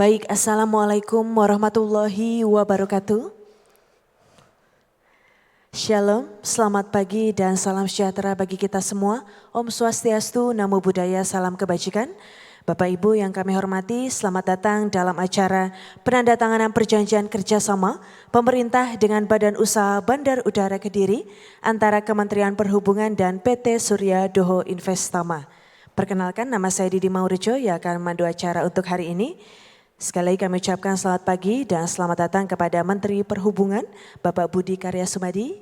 Baik, Assalamualaikum warahmatullahi wabarakatuh. Shalom, selamat pagi dan salam sejahtera bagi kita semua. Om Swastiastu, Namo Buddhaya, salam kebajikan. Bapak Ibu yang kami hormati, selamat datang dalam acara penandatanganan perjanjian kerjasama pemerintah dengan Badan Usaha Bandar Udara Kediri antara Kementerian Perhubungan dan PT Surya Doho Investama. Perkenalkan, nama saya Didi Maurijo yang akan memandu acara untuk hari ini. Sekali lagi kami ucapkan selamat pagi dan selamat datang kepada Menteri Perhubungan Bapak Budi Karya Sumadi,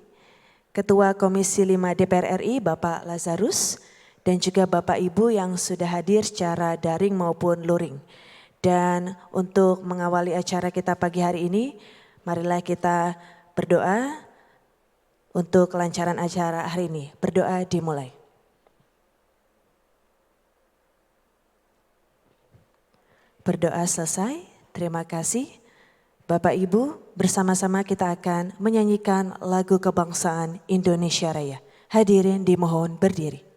Ketua Komisi 5 DPR RI Bapak Lazarus, dan juga Bapak Ibu yang sudah hadir secara daring maupun luring. Dan untuk mengawali acara kita pagi hari ini, marilah kita berdoa untuk kelancaran acara hari ini. Berdoa dimulai. Berdoa selesai, terima kasih. Bapak Ibu, bersama-sama kita akan menyanyikan lagu kebangsaan Indonesia Raya. Hadirin dimohon berdiri.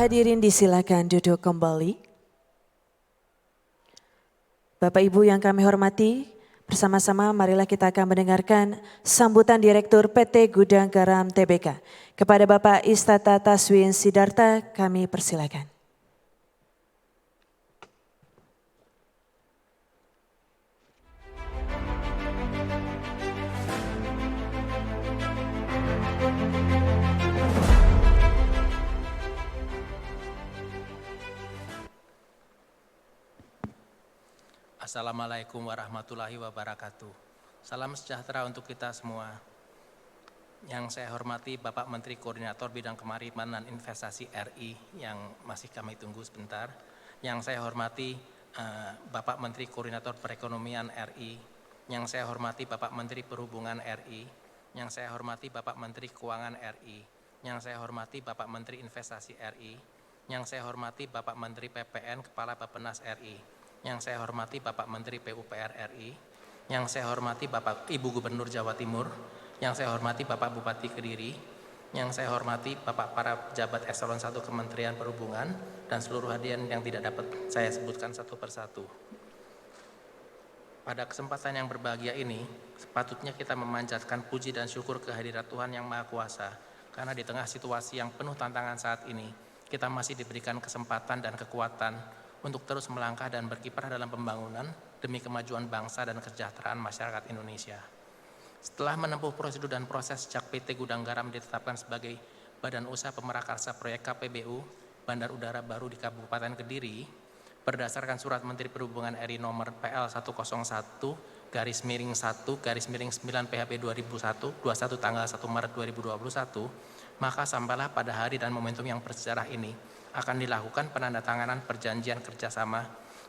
Hadirin disilakan duduk kembali. Bapak Ibu yang kami hormati, bersama-sama marilah kita akan mendengarkan sambutan Direktur PT Gudang Garam Tbk. Kepada Bapak Istata Taswin Sidarta kami persilakan. Assalamualaikum warahmatullahi wabarakatuh. Salam sejahtera untuk kita semua. Yang saya hormati Bapak Menteri Koordinator Bidang Kemaritiman dan Investasi RI yang masih kami tunggu sebentar. Yang saya hormati Bapak Menteri Koordinator Perekonomian RI. Yang saya hormati Bapak Menteri Perhubungan RI. Yang saya hormati Bapak Menteri Keuangan RI. Yang saya hormati Bapak Menteri Investasi RI. Yang saya hormati Bapak Menteri PPN Kepala Bappenas RI. Yang saya hormati Bapak Menteri PUPR RI, yang saya hormati Bapak Ibu Gubernur Jawa Timur, yang saya hormati Bapak Bupati Kediri, yang saya hormati Bapak para pejabat eselon 1 Kementerian Perhubungan, dan seluruh hadirin yang tidak dapat saya sebutkan satu persatu. Pada kesempatan yang berbahagia ini, sepatutnya kita memanjatkan puji dan syukur kehadirat Tuhan Yang Maha Kuasa, karena di tengah situasi yang penuh tantangan saat ini, kita masih diberikan kesempatan dan kekuatan untuk terus melangkah dan berkiprah dalam pembangunan demi kemajuan bangsa dan kesejahteraan masyarakat Indonesia. Setelah menempuh prosedur dan proses sejak PT Gudang Garam ditetapkan sebagai Badan Usaha Pemerakarsa Proyek KPBU Bandar Udara Baru di Kabupaten Kediri, berdasarkan Surat Menteri Perhubungan RI nomor PL 101 garis miring 1 garis miring 9 PHP 2021 tanggal 1 Maret 2021, Maka sampailah pada hari dan momentum yang bersejarah ini akan dilakukan penandatanganan perjanjian kerjasama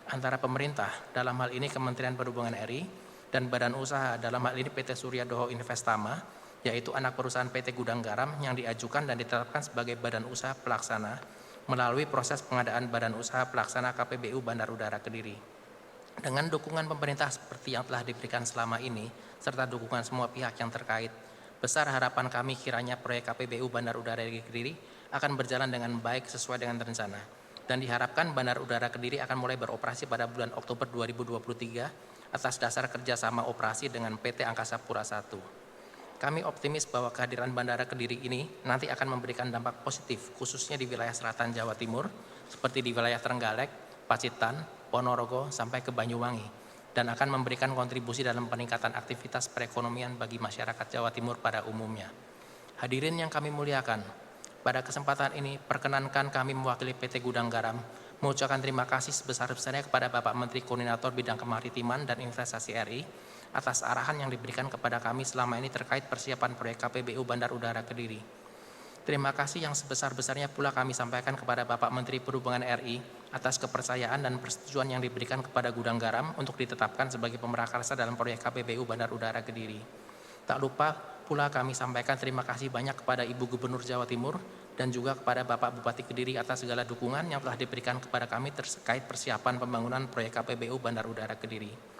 antara pemerintah, dalam hal ini Kementerian Perhubungan RI, dan badan usaha, dalam hal ini PT Surya Doho Investama, yaitu anak perusahaan PT Gudang Garam yang diajukan dan ditetapkan sebagai badan usaha pelaksana melalui proses pengadaan badan usaha pelaksana KPBU Bandar Udara Kediri. Dengan dukungan pemerintah seperti yang telah diberikan selama ini, serta dukungan semua pihak yang terkait, besar harapan kami kiranya proyek KPBU Bandar Udara Kediri akan berjalan dengan baik sesuai dengan rencana. Dan diharapkan Bandar Udara Kediri akan mulai beroperasi pada bulan Oktober 2023 atas dasar kerjasama operasi dengan PT Angkasa Pura I. Kami optimis bahwa kehadiran Bandara Kediri ini nanti akan memberikan dampak positif khususnya di wilayah selatan Jawa Timur seperti di wilayah Trenggalek, Pacitan, Ponorogo sampai ke Banyuwangi dan akan memberikan kontribusi dalam peningkatan aktivitas perekonomian bagi masyarakat Jawa Timur pada umumnya. Hadirin yang kami muliakan, pada kesempatan ini perkenankan kami mewakili PT Gudang Garam mengucapkan terima kasih sebesar-besarnya kepada Bapak Menteri Koordinator Bidang Kemaritiman dan Investasi RI atas arahan yang diberikan kepada kami selama ini terkait persiapan proyek KPBU Bandar Udara Kediri. Terima kasih yang sebesar-besarnya pula kami sampaikan kepada Bapak Menteri Perhubungan RI atas kepercayaan dan persetujuan yang diberikan kepada Gudang Garam untuk ditetapkan sebagai pemrakarsa dalam proyek KPBU Bandar Udara Kediri. Tak lupa pula kami sampaikan terima kasih banyak kepada Ibu Gubernur Jawa Timur dan juga kepada Bapak Bupati Kediri atas segala dukungan yang telah diberikan kepada kami terkait persiapan pembangunan proyek KPBU Bandar Udara Kediri.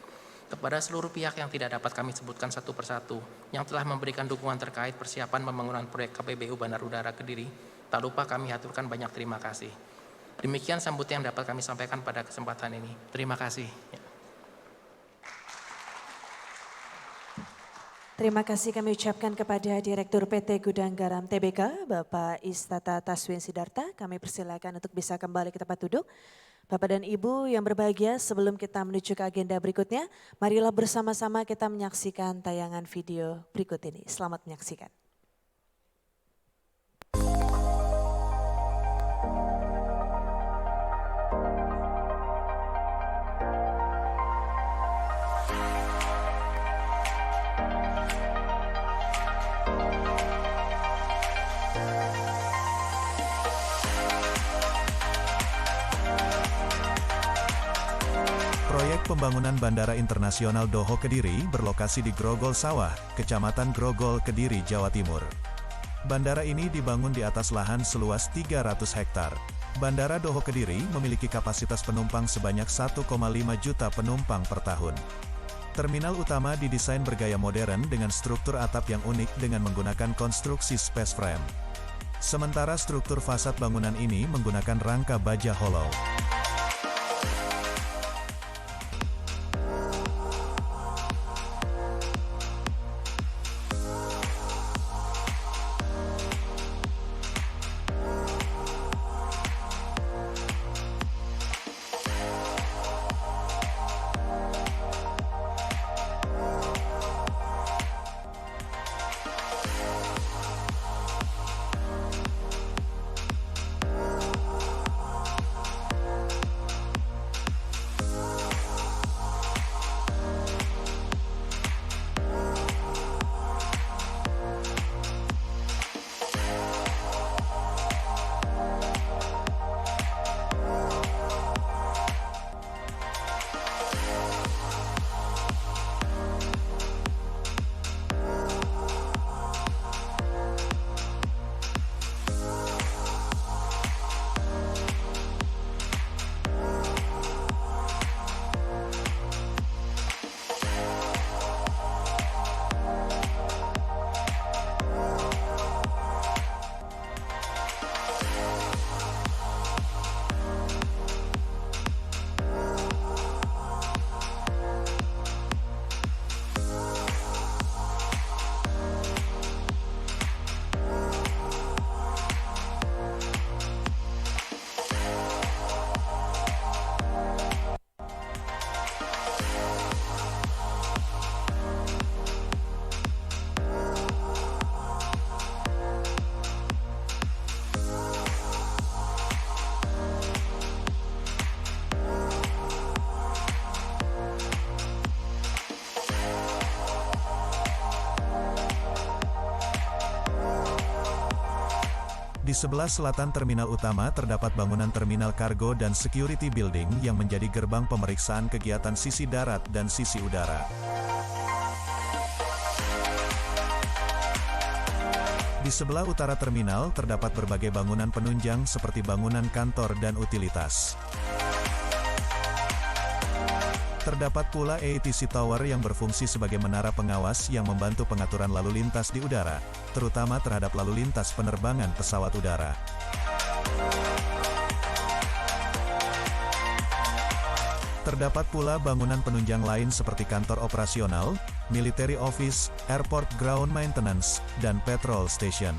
Kepada seluruh pihak yang tidak dapat kami sebutkan satu persatu, yang telah memberikan dukungan terkait persiapan pembangunan proyek KPBU Bandar Udara Kediri, tak lupa kami haturkan banyak terima kasih. Demikian sambutan yang dapat kami sampaikan pada kesempatan ini. Terima kasih. Terima kasih kami ucapkan kepada Direktur PT Gudang Garam Tbk, Bapak Istata Taswin Sidarta. Kami persilakan untuk bisa kembali ke tempat duduk. Bapak dan Ibu yang berbahagia, sebelum kita menuju ke agenda berikutnya, marilah bersama-sama kita menyaksikan tayangan video berikut ini. Selamat menyaksikan. Proyek pembangunan Bandara Internasional Doho Kediri berlokasi di Grogol Sawah, Kecamatan Grogol, Kediri, Jawa Timur. Bandara ini dibangun di atas lahan seluas 300 hektar. Bandara Doho Kediri memiliki kapasitas penumpang sebanyak 1,5 juta penumpang per tahun. Terminal utama didesain bergaya modern dengan struktur atap yang unik dengan menggunakan konstruksi space frame. Sementara struktur fasad bangunan ini menggunakan rangka baja hollow. Di sebelah selatan terminal utama terdapat bangunan terminal kargo dan security building yang menjadi gerbang pemeriksaan kegiatan sisi darat dan sisi udara. Di sebelah utara terminal terdapat berbagai bangunan penunjang seperti bangunan kantor dan utilitas. Terdapat pula ATC Tower yang berfungsi sebagai menara pengawas yang membantu pengaturan lalu lintas di udara, terutama terhadap lalu lintas penerbangan pesawat udara. Terdapat pula bangunan penunjang lain seperti kantor operasional, military office, airport ground maintenance, dan petrol station.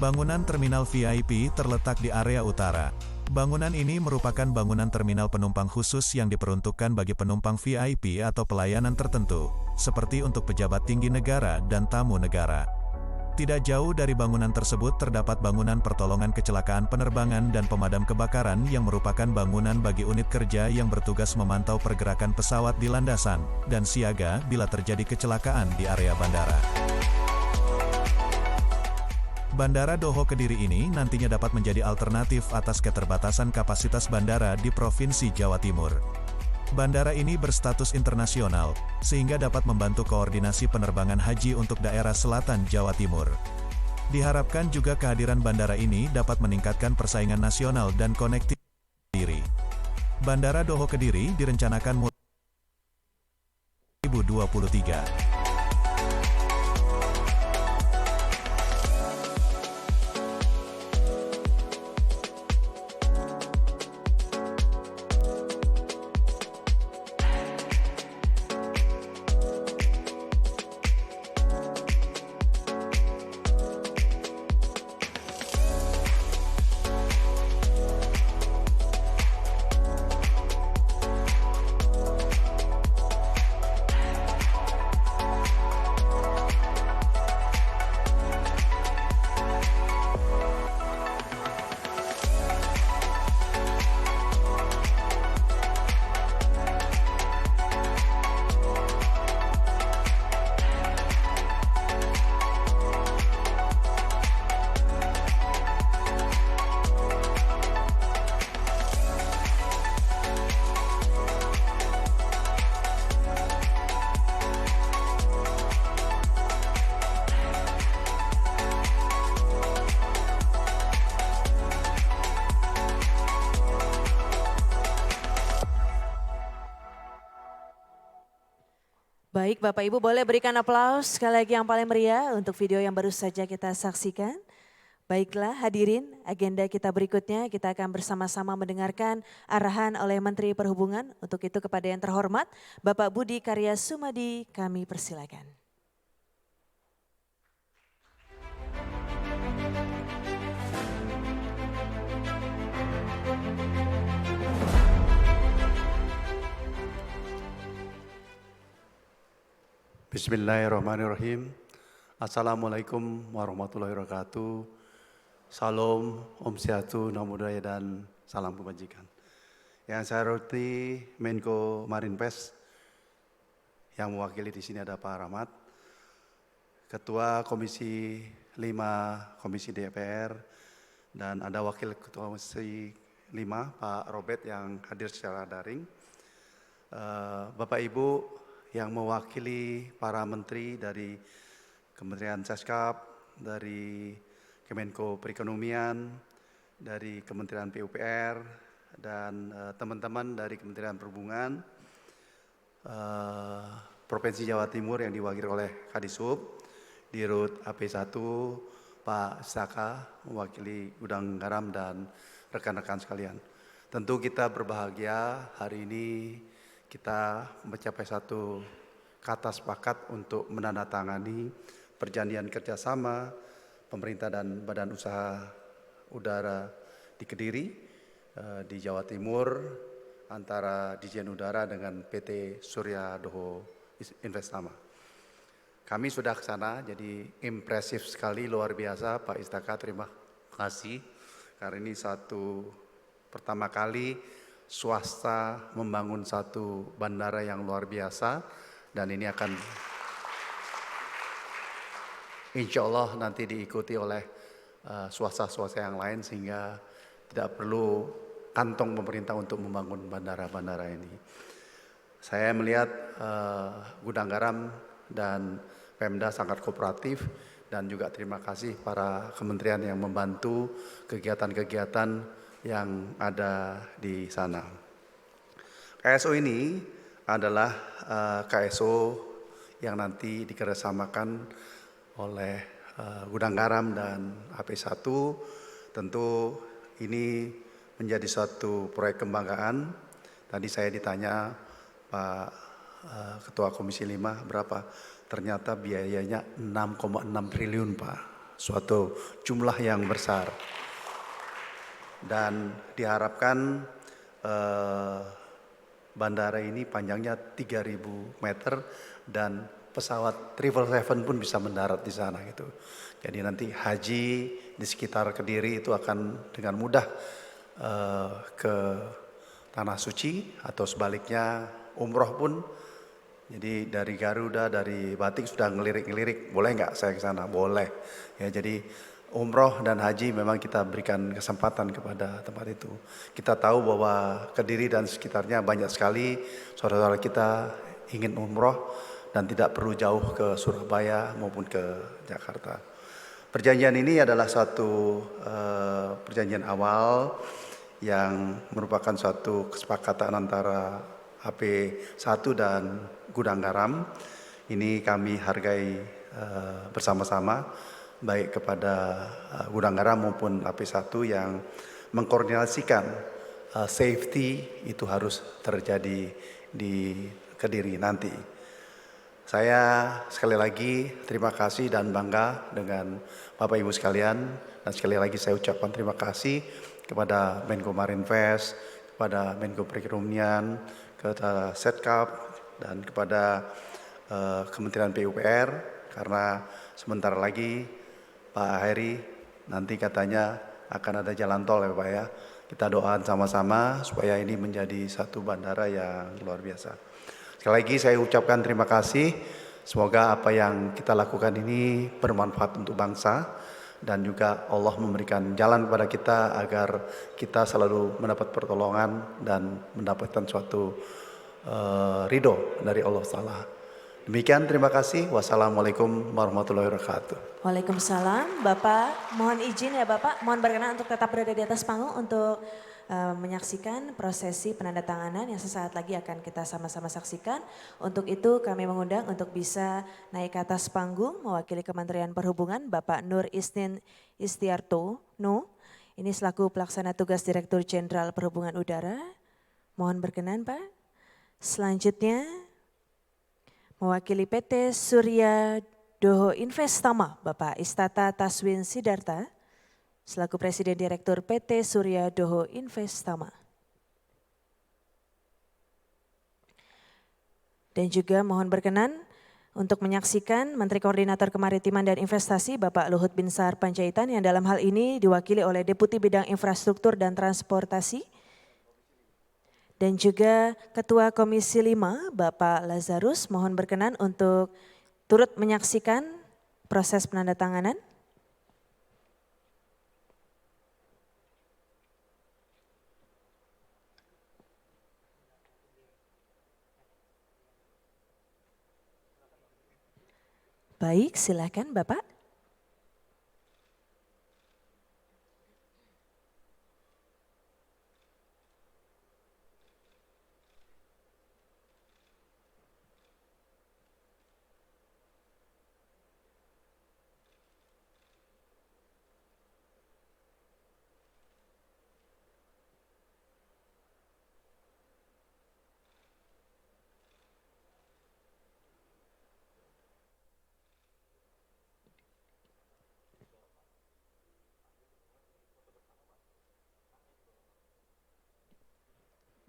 Bangunan terminal VIP terletak di area utara. Bangunan ini merupakan bangunan terminal penumpang khusus yang diperuntukkan bagi penumpang VIP atau pelayanan tertentu, seperti untuk pejabat tinggi negara dan tamu negara. Tidak jauh dari bangunan tersebut terdapat bangunan pertolongan kecelakaan penerbangan dan pemadam kebakaran yang merupakan bangunan bagi unit kerja yang bertugas memantau pergerakan pesawat di landasan, dan siaga bila terjadi kecelakaan di area bandara. Bandara Doho Kediri ini nantinya dapat menjadi alternatif atas keterbatasan kapasitas bandara di Provinsi Jawa Timur. Bandara ini berstatus internasional, sehingga dapat membantu koordinasi penerbangan haji untuk daerah selatan Jawa Timur. Diharapkan juga kehadiran bandara ini dapat meningkatkan persaingan nasional dan konektivitas Kediri. Bandara Doho Kediri direncanakan mulai 2023. Baik Bapak Ibu boleh berikan aplaus sekali lagi yang paling meriah untuk video yang baru saja kita saksikan. Baiklah hadirin, agenda kita berikutnya kita akan bersama-sama mendengarkan arahan oleh Menteri Perhubungan. Untuk itu kepada yang terhormat Bapak Budi Karya Sumadi kami persilakan. Bismillahirrahmanirrahim. Assalamualaikum warahmatullahi wabarakatuh. Salam, Om Swastiastu, Namo Buddhaya, dan salam kebajikan. Yang saya hormati Menko Marinvest, yang mewakili di sini ada Pak Rahmat, Ketua Komisi 5 Komisi DPR, dan ada Wakil Ketua Komisi 5 Pak Robert yang hadir secara daring. Bapak Ibu yang mewakili para menteri dari Kementerian Seskap, dari Kemenko Perekonomian, dari Kementerian PUPR, dan teman-teman dari Kementerian Perhubungan, Provinsi Jawa Timur yang diwakili oleh Kadisub, Dirut AP1, Pak Saka, mewakili Gudang Garam, dan rekan-rekan sekalian. Tentu kita berbahagia hari ini kita mencapai satu kata sepakat untuk menandatangani perjanjian kerjasama pemerintah dan badan usaha udara di Kediri di Jawa Timur antara Dirjen Udara dengan PT Surya Doho Investama. Kami sudah ke sana, jadi impresif sekali, luar biasa Pak Istaka, terima kasih. Karena ini satu Pertama kali swasta membangun satu bandara yang luar biasa, dan ini akan insya Allah nanti diikuti oleh swasta-swasta yang lain, sehingga tidak perlu kantong pemerintah untuk membangun bandara-bandara ini. Saya melihat Gudang Garam dan Pemda sangat kooperatif, dan juga terima kasih para kementerian yang membantu kegiatan-kegiatan yang ada di sana. KSO ini adalah KSO yang nanti dikerjasamakan oleh Gudang Garam dan AP1. Tentu ini menjadi suatu proyek kebanggaan. Tadi saya ditanya Pak Ketua Komisi 5 berapa, ternyata biayanya 6,6 triliun Pak, suatu jumlah yang besar. Dan diharapkan bandara ini panjangnya 3.000 meter dan pesawat 777 pun bisa mendarat di sana gitu. Jadi nanti haji di sekitar Kediri itu akan dengan mudah ke Tanah Suci, atau sebaliknya umroh pun. Jadi dari Garuda, dari Batik sudah ngelirik-ngelirik, boleh nggak saya ke sana? Boleh. Ya, jadi umroh dan haji memang kita berikan kesempatan kepada tempat itu. Kita tahu bahwa Kediri dan sekitarnya banyak sekali saudara-saudara kita ingin umroh dan tidak perlu jauh ke Surabaya maupun ke Jakarta. Perjanjian ini adalah satu perjanjian awal yang merupakan suatu kesepakatan antara AP1 dan Gudang Garam. Ini kami hargai bersama-sama, baik kepada Gudang Garam maupun AP1 yang mengkoordinasikan safety itu harus terjadi di Kediri nanti. Saya sekali lagi terima kasih dan bangga dengan Bapak Ibu sekalian, dan sekali lagi saya ucapkan terima kasih kepada Menko Marinvest, kepada Menko Perekonomian, kepada Setkap, dan kepada Kementerian PUPR, karena sebentar lagi Pak Heri nanti katanya akan ada jalan tol ya Pak ya. Kita doakan sama-sama supaya ini menjadi satu bandara yang luar biasa. Sekali lagi saya ucapkan terima kasih. Semoga apa yang kita lakukan ini bermanfaat untuk bangsa, dan juga Allah memberikan jalan kepada kita agar kita selalu mendapat pertolongan dan mendapatkan suatu ridho dari Allah Ta'ala. Demikian, terima kasih. Wassalamualaikum warahmatullahi wabarakatuh. Waalaikumsalam. Bapak, mohon izin ya Bapak, mohon berkenan untuk tetap berada di atas panggung untuk menyaksikan prosesi penandatanganan yang sesaat lagi akan kita sama-sama saksikan. Untuk itu kami mengundang untuk bisa naik ke atas panggung mewakili Kementerian Perhubungan Bapak Nur Isnin Istiarto. Ini selaku pelaksana tugas Direktur Jenderal Perhubungan Udara. Mohon berkenan Pak. Selanjutnya mewakili PT Surya Doho Investama Bapak Istata Taswin Sidarta selaku Presiden Direktur PT Surya Doho Investama. Dan juga mohon berkenan untuk menyaksikan Menteri Koordinator Kemaritiman dan Investasi Bapak Luhut Binsar Panjaitan yang dalam hal ini diwakili oleh Deputi Bidang Infrastruktur dan Transportasi. Dan juga Ketua Komisi 5 Bapak Lazarus, mohon berkenan untuk turut menyaksikan proses penandatanganan. Baik, silakan Bapak.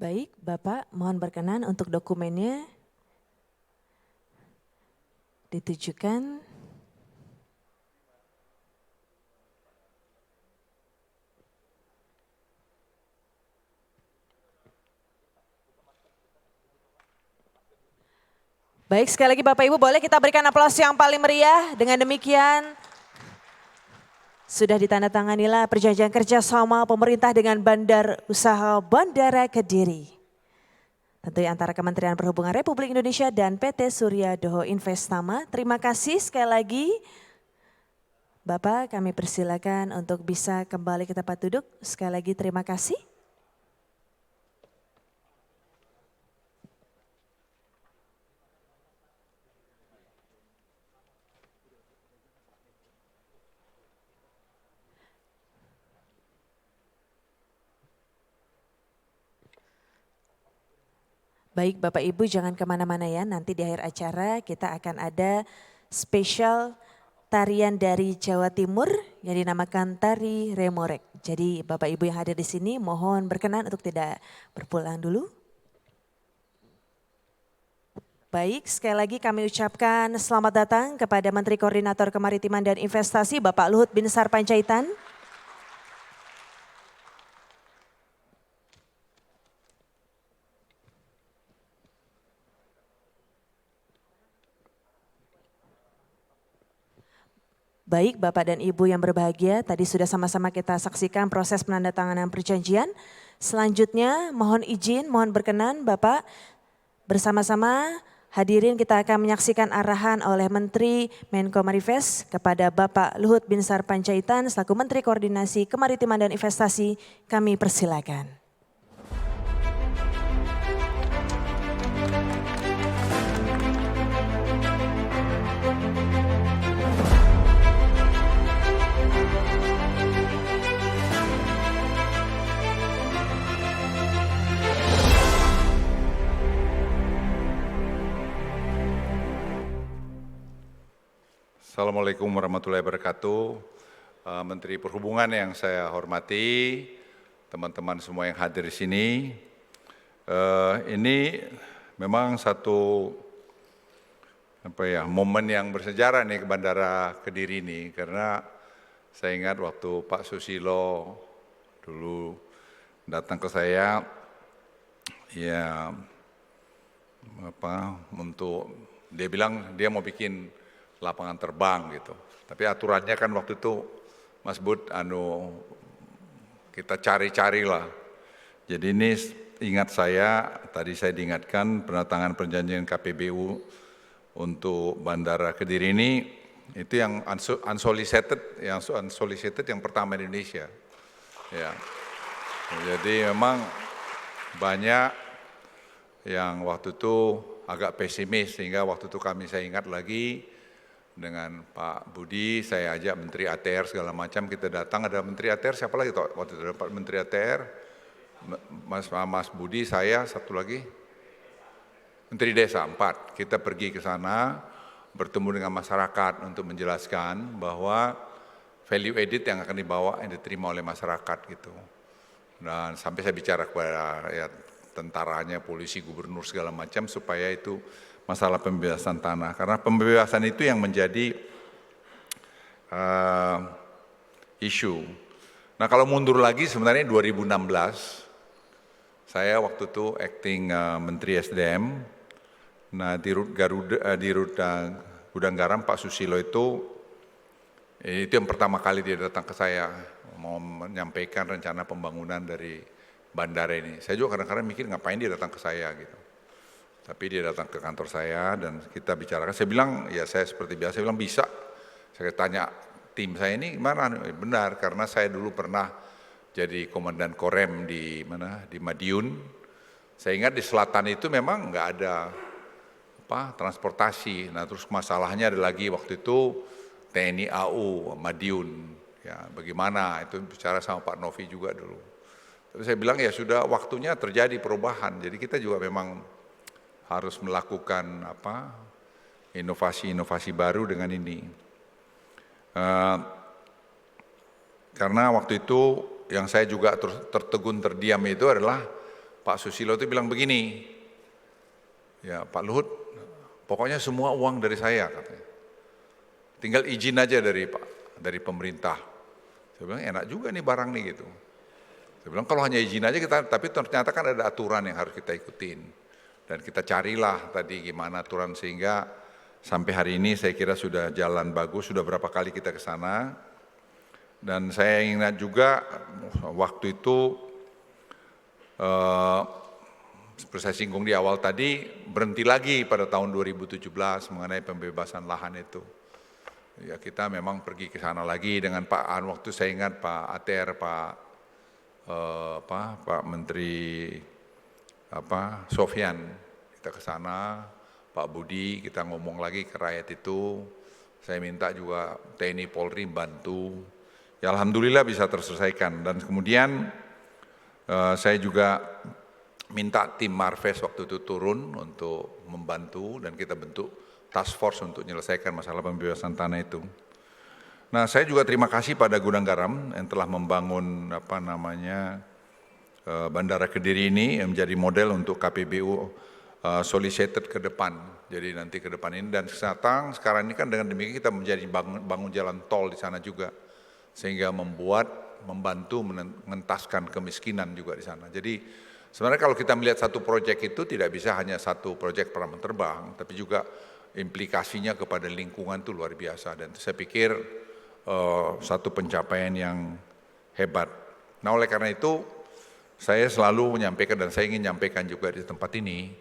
Baik, Bapak mohon berkenan untuk dokumennya ditujukan. Baik, sekali lagi Bapak Ibu boleh kita berikan aplaus yang paling meriah. Dengan demikian sudah ditandatanganilah perjanjian kerjasama pemerintah dengan Bandar Usaha Bandara Kediri. Tentunya antara Kementerian Perhubungan Republik Indonesia dan PT Surya Doho Investama. Terima kasih sekali lagi. Bapak, kami persilakan untuk bisa kembali ke tempat duduk. Sekali lagi terima kasih. Baik Bapak Ibu jangan kemana-mana ya, nanti di akhir acara kita akan ada spesial tarian dari Jawa Timur yang dinamakan Tari Remorek. Jadi Bapak Ibu yang hadir di sini mohon berkenan untuk tidak berpulang dulu. Baik, sekali lagi kami ucapkan selamat datang kepada Menteri Koordinator Kemaritiman dan Investasi Bapak Luhut Binsar Panjaitan. Baik Bapak dan Ibu yang berbahagia, tadi sudah sama-sama kita saksikan proses penandatanganan perjanjian. Selanjutnya mohon izin, mohon berkenan Bapak bersama-sama hadirin kita akan menyaksikan arahan oleh Menteri Menko Marifes kepada Bapak Luhut Binsar Panjaitan selaku Menteri Koordinasi Kemaritiman dan Investasi. Kami persilakan. Assalamualaikum warahmatullahi wabarakatuh. Menteri Perhubungan yang saya hormati, teman-teman semua yang hadir di sini. Ini memang satu momen yang bersejarah nih ke Bandara Kediri ini, karena saya ingat waktu Pak Susilo dulu datang ke saya, ya untuk dia bilang dia mau bikin lapangan terbang gitu. Tapi aturannya kan waktu itu Mas Bud kita cari-cari lah. Jadi ini ingat saya, tadi saya diingatkan penandatanganan perjanjian KPBU untuk Bandara Kediri ini itu yang unsolicited yang pertama di Indonesia. Ya. Jadi memang banyak yang waktu itu agak pesimis, sehingga waktu itu saya ingat lagi dengan Pak Budi, saya ajak Menteri ATR segala macam, kita datang, ada Menteri ATR, siapa lagi toh? Waktu itu ada Pak Menteri ATR, Mas Budi, saya, satu lagi, Menteri Desa, 4. Kita pergi ke sana, bertemu dengan masyarakat untuk menjelaskan bahwa value added yang akan dibawa, yang diterima oleh masyarakat gitu. Dan sampai saya bicara kepada ya, tentaranya, polisi, gubernur segala macam, supaya itu masalah pembebasan tanah, karena pembebasan itu yang menjadi isu. Nah kalau mundur lagi sebenarnya 2016, saya waktu itu acting Menteri SDM, nah di rut Gudang Garam Pak Susilo itu yang pertama kali dia datang ke saya, mau menyampaikan rencana pembangunan dari bandara ini. Saya juga kadang-kadang mikir ngapain dia datang ke saya gitu. Tapi dia datang ke kantor saya dan kita bicarakan. Saya bilang, ya saya seperti biasa, saya bilang bisa. Saya tanya tim saya ini gimana? Benar, karena saya dulu pernah jadi komandan Korem di Madiun. Saya ingat di selatan itu memang nggak ada transportasi. Nah terus masalahnya ada lagi waktu itu TNI AU Madiun. Ya bagaimana? Itu bicara sama Pak Novi juga dulu. Tapi saya bilang ya sudah waktunya terjadi perubahan. Jadi kita juga memang harus melakukan inovasi-inovasi baru dengan ini. Karena waktu itu yang saya juga tertegun terdiam itu adalah Pak Susilo itu bilang begini, ya Pak Luhut, pokoknya semua uang dari saya katanya. Tinggal izin aja dari pemerintah. Saya bilang enak juga nih barang nih gitu. Saya bilang kalau hanya izin aja kita, tapi ternyata kan ada aturan yang harus kita ikutin. Dan kita carilah tadi gimana aturan sehingga sampai hari ini saya kira sudah jalan bagus, sudah berapa kali kita ke sana. Dan saya ingat juga waktu itu, seperti saya singgung di awal tadi, berhenti lagi pada tahun 2017 mengenai pembebasan lahan itu. Ya kita memang pergi ke sana lagi dengan Pak An, waktu saya ingat Pak ATR, Pak Menteri Sofyan, kita ke sana, Pak Budi, kita ngomong lagi ke rakyat itu, saya minta juga TNI Polri bantu, ya alhamdulillah bisa terselesaikan. Dan kemudian saya juga minta tim Marves waktu itu turun untuk membantu dan kita bentuk task force untuk menyelesaikan masalah pembebasan tanah itu. Nah, saya juga terima kasih pada Gudang Garam yang telah membangun Bandara Kediri ini yang menjadi model untuk KPBU solicited ke depan. Jadi nanti ke depan ini dan sekarang ini kan dengan demikian kita menjadi bangun jalan tol di sana juga sehingga membantu mengentaskan kemiskinan juga di sana. Jadi sebenarnya kalau kita melihat satu proyek itu tidak bisa hanya satu proyek perahu terbang, tapi juga implikasinya kepada lingkungan itu luar biasa dan saya pikir satu pencapaian yang hebat. Nah oleh karena itu saya selalu menyampaikan dan saya ingin menyampaikan juga di tempat ini,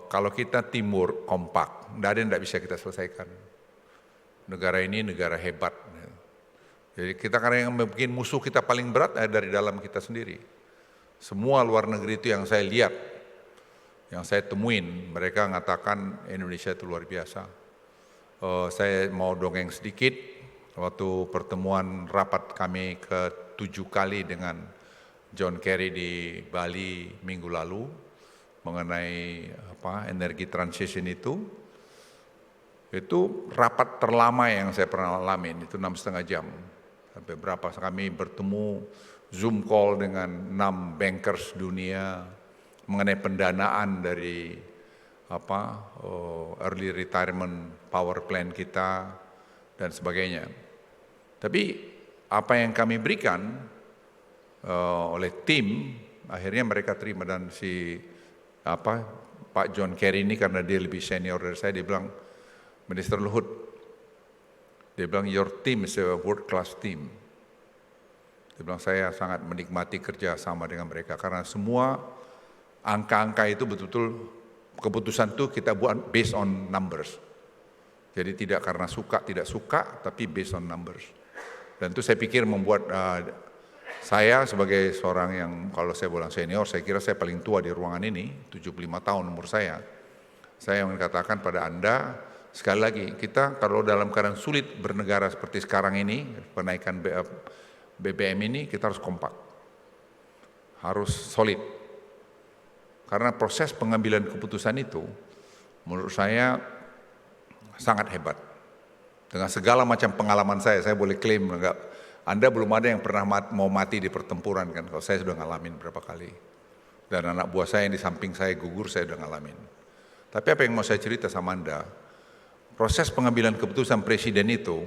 kalau kita timur kompak, tidak ada yang tidak bisa kita selesaikan. Negara ini negara hebat. Jadi kita karena yang mungkin musuh kita paling berat dari dalam kita sendiri. Semua luar negeri itu yang saya lihat, yang saya temuin, mereka mengatakan Indonesia itu luar biasa. Saya mau dongeng sedikit, waktu pertemuan rapat kami ke-7 kali dengan John Kerry di Bali minggu lalu, mengenai energi transition itu rapat terlama yang saya pernah alamin, itu 6,5 jam. Sampai berapa kami bertemu, Zoom call dengan 6 bankers dunia, mengenai pendanaan dari early retirement power plan kita dan sebagainya. Tapi apa yang kami berikan oleh tim akhirnya mereka terima dan Pak John Kerry ini karena dia lebih senior dari saya, dia bilang, Minister Luhut, dia bilang your team is a world class team. Dia bilang saya sangat menikmati kerja sama dengan mereka karena semua angka-angka itu betul-betul keputusan itu kita buat based on numbers. Jadi tidak karena suka, tidak suka, tapi based on numbers. Dan itu saya pikir membuat saya sebagai seorang yang kalau saya bilang senior, saya kira saya paling tua di ruangan ini, 75 tahun umur saya. Saya ingin katakan pada Anda, sekali lagi kita kalau dalam keadaan sulit bernegara seperti sekarang ini, kenaikan BBM ini, kita harus kompak. Harus solid. Karena proses pengambilan keputusan itu menurut saya sangat hebat. Dengan segala macam pengalaman saya boleh klaim Anda belum ada yang pernah mau mati di pertempuran kan, kalau saya sudah ngalamin berapa kali. Dan anak buah saya yang di samping saya gugur, saya sudah ngalamin. Tapi apa yang mau saya cerita sama Anda, proses pengambilan keputusan presiden itu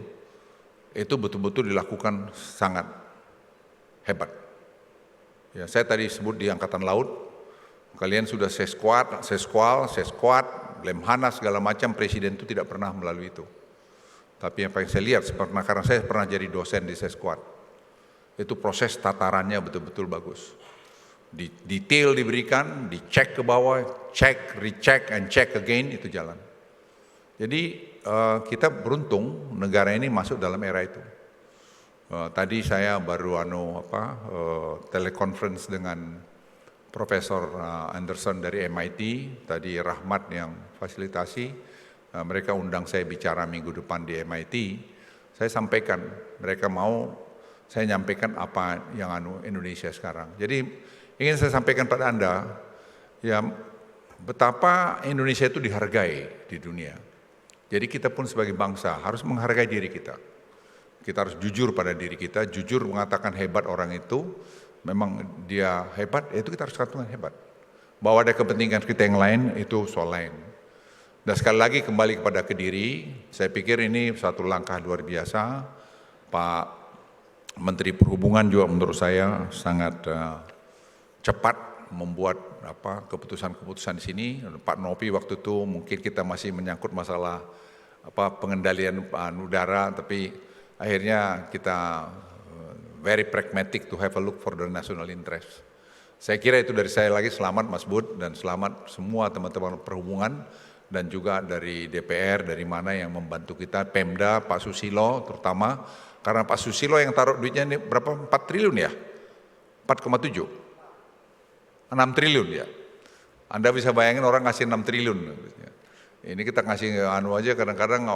betul-betul dilakukan sangat hebat. Ya, saya tadi sebut di Angkatan Laut, kalian sudah sesquad, Lemhanas segala macam, presiden itu tidak pernah melalui itu. Tapi yang paling saya lihat, karena saya pernah jadi dosen di sesquad, itu proses tatarannya betul-betul bagus. Detail diberikan, dicek ke bawah, cek, recheck, and check again, itu jalan. Jadi kita beruntung negara ini masuk dalam era itu. Tadi saya baru teleconference dengan Profesor Anderson dari MIT, tadi Rahmat yang fasilitasi, mereka undang saya bicara minggu depan di MIT, saya sampaikan, mereka mau saya nyampaikan apa yang Indonesia sekarang. Jadi ingin saya sampaikan pada Anda, ya betapa Indonesia itu dihargai di dunia. Jadi kita pun sebagai bangsa harus menghargai diri kita. Kita harus jujur pada diri kita, jujur mengatakan hebat orang itu, memang dia hebat, itu kita harus katakan hebat. Bahwa ada kepentingan kita yang lain, itu soal lain. Dan sekali lagi kembali kepada Kediri, saya pikir ini satu langkah luar biasa. Pak Menteri Perhubungan juga menurut saya sangat cepat membuat keputusan-keputusan di sini. Pak Nopi waktu itu mungkin kita masih menyangkut masalah pengendalian udara, tapi akhirnya kita very pragmatic to have a look for the national interest. Saya kira itu dari saya lagi, selamat Mas Bud dan selamat semua teman-teman perhubungan dan juga dari DPR, dari mana yang membantu kita, Pemda, Pak Susilo terutama, karena Pak Susilo yang taruh duitnya ini berapa? 4 triliun ya? 4,7? 6 triliun ya? Anda bisa bayangin orang ngasih 6 triliun. Ini kita ngasih aja kadang-kadang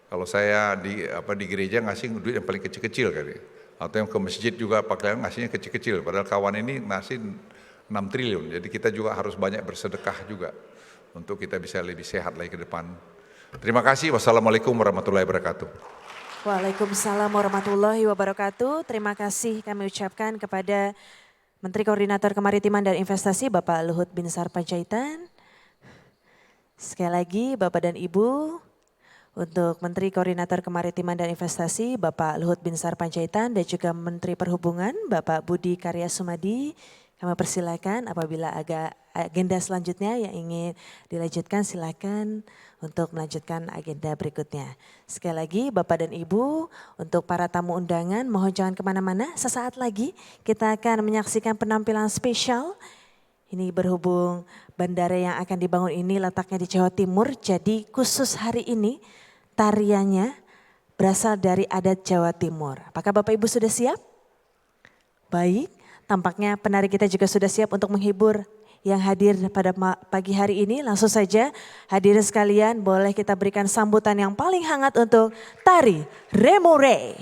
kalau saya di gereja ngasih duit yang paling kecil-kecil kali. Atau yang ke masjid juga pakaian ngasihnya kecil-kecil. Padahal kawan ini ngasih 6 triliun. Jadi kita juga harus banyak bersedekah juga untuk kita bisa lebih sehat lagi ke depan. Terima kasih. Wassalamualaikum warahmatullahi wabarakatuh. Waalaikumsalam warahmatullahi wabarakatuh. Terima kasih kami ucapkan kepada Menteri Koordinator Kemaritiman dan Investasi Bapak Luhut Binsar Panjaitan. Sekali lagi Bapak dan Ibu, untuk Menteri Koordinator Kemaritiman dan Investasi Bapak Luhut Binsar Panjaitan dan juga Menteri Perhubungan Bapak Budi Karya Sumadi, kami persilakan apabila agenda selanjutnya yang ingin dilanjutkan silakan untuk melanjutkan agenda berikutnya. Sekali lagi Bapak dan Ibu, untuk para tamu undangan mohon jangan kemana-mana, sesaat lagi kita akan menyaksikan penampilan spesial. Ini berhubung bandara yang akan dibangun ini letaknya di Jawa Timur, jadi khusus hari ini tariannya berasal dari adat Jawa Timur. Apakah Bapak Ibu sudah siap? Baik, tampaknya penari kita juga sudah siap untuk menghibur yang hadir pada pagi hari ini. Langsung saja hadirin sekalian boleh kita berikan sambutan yang paling hangat untuk tari Remore.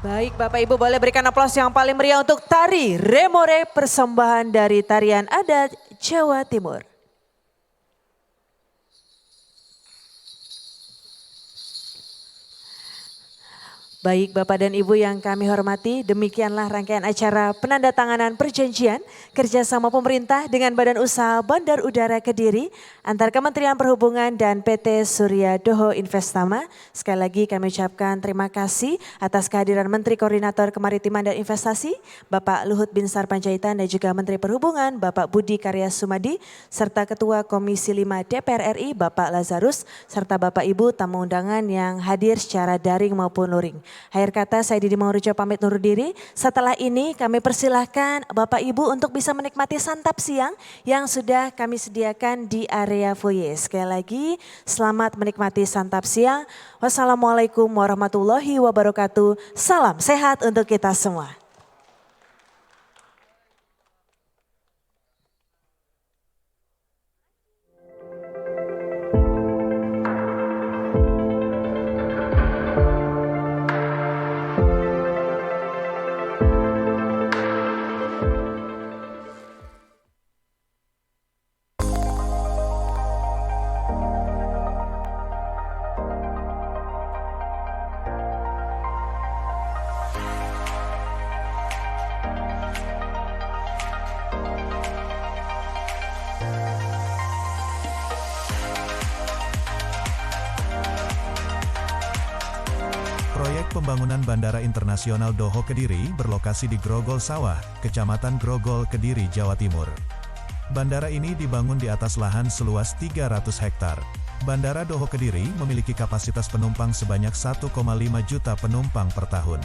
Baik Bapak Ibu boleh berikan aplaus yang paling meriah untuk tari Remore persembahan dari tarian adat Jawa Timur. Baik Bapak dan Ibu yang kami hormati, demikianlah rangkaian acara penandatanganan perjanjian kerjasama pemerintah dengan Badan Usaha Bandar Udara Kediri antar Kementerian Perhubungan dan PT Surya Doho Investama. Sekali lagi kami ucapkan terima kasih atas kehadiran Menteri Koordinator Kemaritiman dan Investasi, Bapak Luhut Binsar Panjaitan dan juga Menteri Perhubungan, Bapak Budi Karya Sumadi, serta Ketua Komisi 5 DPR RI, Bapak Lazarus, serta Bapak Ibu tamu undangan yang hadir secara daring maupun luring. Akhir kata saya Didi Maurijo pamit undur diri. Setelah ini kami persilahkan Bapak Ibu untuk bisa menikmati santap siang yang sudah kami sediakan di area foyer. Sekali lagi selamat menikmati santap siang. Wassalamualaikum warahmatullahi wabarakatuh. Salam sehat untuk kita semua. Proyek pembangunan Bandara Internasional Doho Kediri berlokasi di Grogol Sawah, Kecamatan Grogol, Kediri, Jawa Timur. Bandara ini dibangun di atas lahan seluas 300 hektar. Bandara Doho Kediri memiliki kapasitas penumpang sebanyak 1,5 juta penumpang per tahun.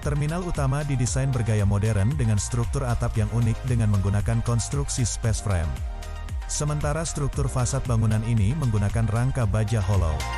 Terminal utama didesain bergaya modern dengan struktur atap yang unik dengan menggunakan konstruksi space frame. Sementara struktur fasad bangunan ini menggunakan rangka baja hollow.